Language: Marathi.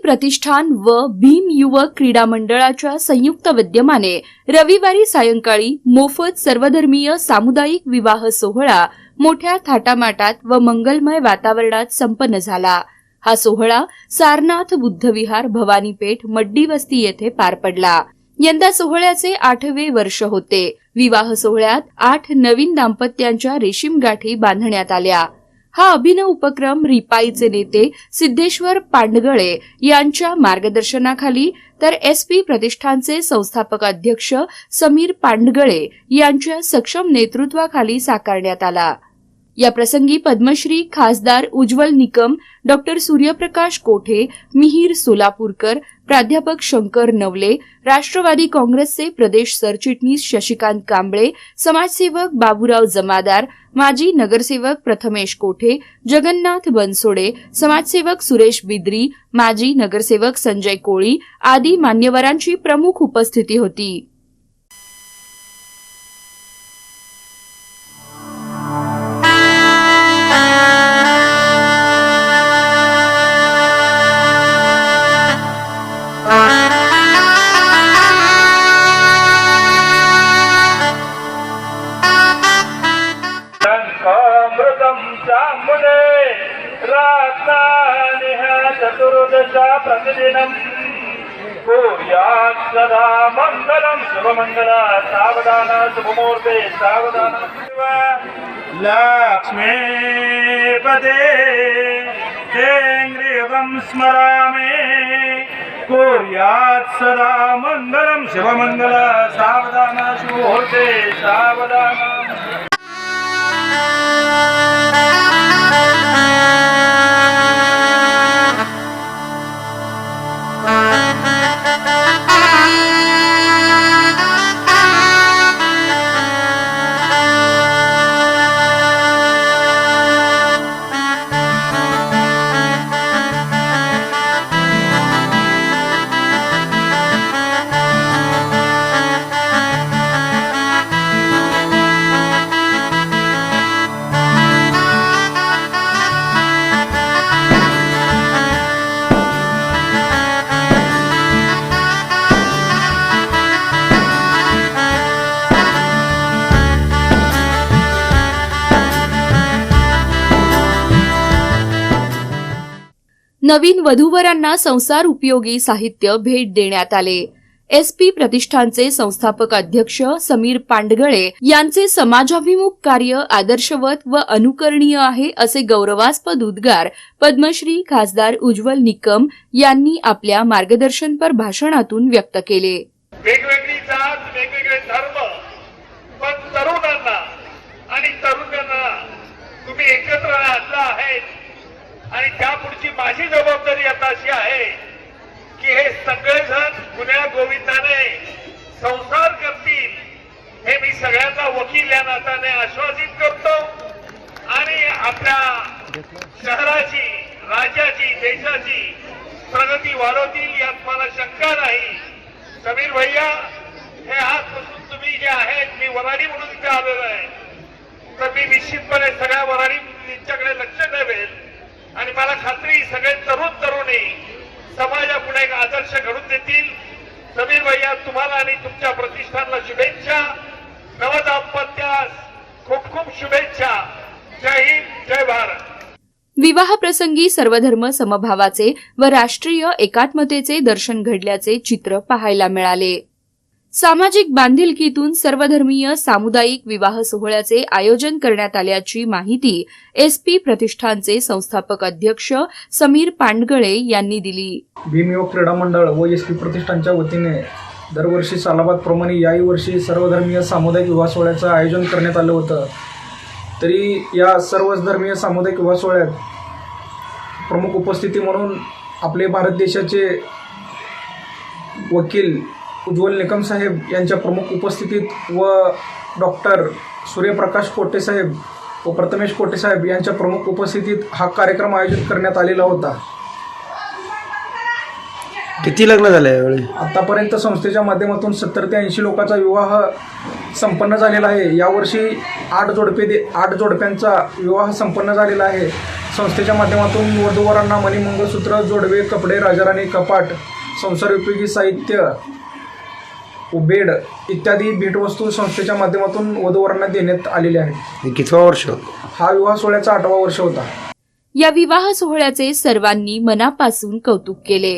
प्रतिष्ठान व भीम युवक क्रीडा मंडळाच्या संयुक्त विद्यमाने रविवारी सायंकाळी मोफत सर्वधर्मीय सामुदायिक विवाह सोहळा मोठ्या थाटामाटात व मंगलमय वातावरणात संपन्न झाला। हा सोहळा सारनाथ बुद्धविहार भवानीपेठ मड्डी वस्ती येथे पार पडला। यंदा सोहळ्याचे 8वे वर्ष होते। विवाह सोहळ्यात 8 नवीन दाम्पत्यांच्या रेशीम गाठी बांधण्यात आल्या। हा अभिनव उपक्रम रिपाईचे नेते सिद्धेश्वर पांडगळे यांच्या मार्गदर्शनाखाली तर SP प्रतिष्ठानचे संस्थापक अध्यक्ष समीर पांडगळे यांच्या सक्षम नेतृत्वाखाली साकारण्यात आला। या प्रसंगी पद्मश्री खासदार उज्ज्वल निकम, डॉक्टर सूर्यप्रकाश कोठे, मिहीर सोलापूरकर, प्राध्यापक शंकर नवले, राष्ट्रवादी काँग्रेसचे प्रदेश सरचिटणीस शशिकांत कांबळे, समाजसेवक बाबूराव जमादार, माजी नगरसेवक प्रथमेश कोठे, जगन्नाथ बनसोडे, समाजसेवक सुरेश बिद्री, माजी नगरसेवक संजय कोळी आदी मान्यवरांची प्रमुख उपस्थिती होती। प्रतिदिनं कुर्यात् सदा मङ्गलं शुभमङ्गल सावधान शुभमुहूर्ते सावधान लक्ष्मीपदे तेङ्ग्रियं स्मरामि कुर्यात् सदा मङ्गलं शुभमङ्गल सावधान शुभमुहूर्ते सावधान। नवीन वधूवरांना संसार उपयोगी साहित्य भेट देण्यात आले। SP प्रतिष्ठानचे संस्थापक अध्यक्ष समीर पांडगळे यांचे समाजाभिमुख कार्य आदर्शवत व अनुकरणीय आहे असे गौरवास्पद उद्गार पद्मश्री खासदार उज्ज्वल निकम यांनी आपल्या मार्गदर्शनपर भाषणातून व्यक्त केले। वेगवेगळी जात, वेगवेगळे धर्म, पण तरुणांना आणि तरुणांना तुम्ही एकत्र आणला आहे आणि त्यापुढची माझी जबाबदारी आता अशी आहे की हे सगळेजण गुण्या गोविंदाने संसार करतील हे मी सगळ्यांना वकील या नात्याने आश्वासित करतो आणि आपल्या शहराची, राज्याची, देशाची प्रगती वाढवतील यात मला शंका नाही। समीर भैया, हे आजपासून तुम्ही जे आहेत, मी वराडी म्हणून इथे आलेलो आहे, तर मी निश्चितपणे सगळ्या वराडींच्याकडे लक्ष ठेवेल आणि मला खात्री सगळे तरुणी समाजापुढे एक आदर्श घडून देतील। समीर भैया, तुम्हाला आणि तुमच्या प्रतिष्ठानला शुभेच्छा। नवदाम्पत्यास खूप खूप शुभेच्छा। जय हिंद, जय भारत। विवाह प्रसंगी सर्वधर्म समभावाचे व राष्ट्रीय एकात्मतेचे दर्शन घडल्याचे चित्र पाहायला मिळाले। सामाजिक बांधिलकीतून सर्वधर्मीय सामुदायिक विवाह सोहळ्याचे आयोजन करण्यात आल्याची माहिती SP प्रतिष्ठानचे संस्थापक अध्यक्ष समीर पांडगळे यांनी दिली। भीम युवक क्रीडा मंडळ व SP प्रतिष्ठानच्या वतीने दरवर्षी सालाबादप्रमाणे याही वर्षी सर्वधर्मीय सामुदायिक विवाह सोहळ्याचं आयोजन करण्यात आलं होतं। तरी या सर्व धर्मीय सामुदायिक विवाह सोहळ्यात प्रमुख उपस्थिती म्हणून आपले भारत देशाचे वकील उज्ज्वल निकम साहेब यांच्या प्रमुख उपस्थितीत व डॉक्टर सूर्यप्रकाश कोठे साहेब व प्रथमेश कोठे साहेब यांच्या प्रमुख उपस्थितीत हा कार्यक्रम आयोजित करण्यात आलेला होता। किती लग्न झालं यावेळी? आतापर्यंत संस्थेच्या माध्यमातून 70 ते 80 लोकांचा विवाह संपन्न झालेला आहे. यावर्षी 8 जोडप्यांचा विवाह संपन्न झालेला आहे. संस्थेच्या माध्यमातून वधूवरांना मणिमंगळसूत्र, जोडवे, कपडे, राजाराणी, कपाट, संसार उपयोगी साहित्य, बेड इत्यादी भेटवस्तू संस्थेच्या माध्यमातून वधूवरांना देण्यात आलेले आहेत. हे कितवा वर्ष होतं? हा विवाह सोहळ्याचा 8वा वर्ष होता. या विवाह सोहळ्याचे सर्वांनी मनापासून कौतुक केले.